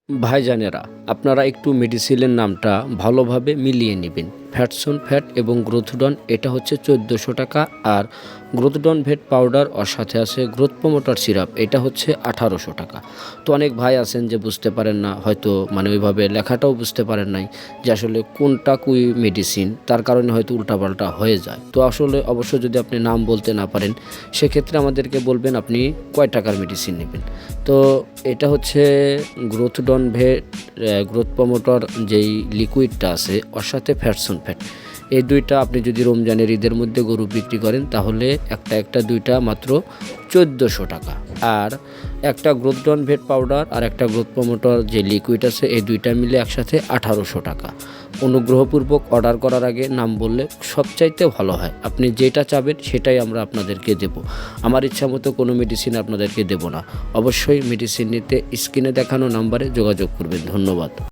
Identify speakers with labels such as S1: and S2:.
S1: ভাইজানেরা, আপনারা একটু মেডিসিনের নামটা ভালোভাবে মিলিয়ে নেবেন। ফ্যাটসন ফ্যাট এবং গ্রোথডন এটা হচ্ছে 1400 টাকা, আর গ্রোথডন ভেট পাউডার ওর সাথে আছে গ্রোথ প্রমোটার সিরাপ, এটা হচ্ছে 1800 টাকা। তো অনেক ভাই আছেন যে বুঝতে পারেন না, হয়তো ওইভাবে লেখাটাও বুঝতে পারেন নাই যে আসলে কোনটা কুই মেডিসিন, তার কারণে হয়তো উল্টাপাল্টা হয়ে যায়। তো আসলে অবশ্যই যদি আপনি নাম বলতে না পারেন, সেক্ষেত্রে আমাদেরকে বলবেন আপনি কয় টাকার মেডিসিন নেবেন। তো এটা হচ্ছে গ্রোথডন ভেট গ্রোথ প্রমোটর যেই লিকুইডটা আছে ওর সাথে ফ্যাটসন ফ্যাট, এই দুইটা আপনি যদি রমজানের ঈদের মধ্যে গরু বিক্রি করেন তাহলে একটা দুইটা মাত্র 1400 টাকা। আর একটা গ্রোথডন ভেট পাউডার আর একটা গ্রোথ প্রমোটর যে লিকুইড আছে, এই দুইটা মিলে একসাথে 1800 টাকা। অনুগ্রহপূর্বক অর্ডার করার আগে নাম বললে সবচাইতে ভালো হয়। আপনি যেটা চাবেন সেটাই আমরা আপনাদেরকে দেব। আমার ইচ্ছা মতো কোনো মেডিসিন আপনাদেরকে দেব না। অবশ্যই মেডিসিন নিতে স্ক্রিনে দেখানো নাম্বারে যোগাযোগ করবেন। ধন্যবাদ।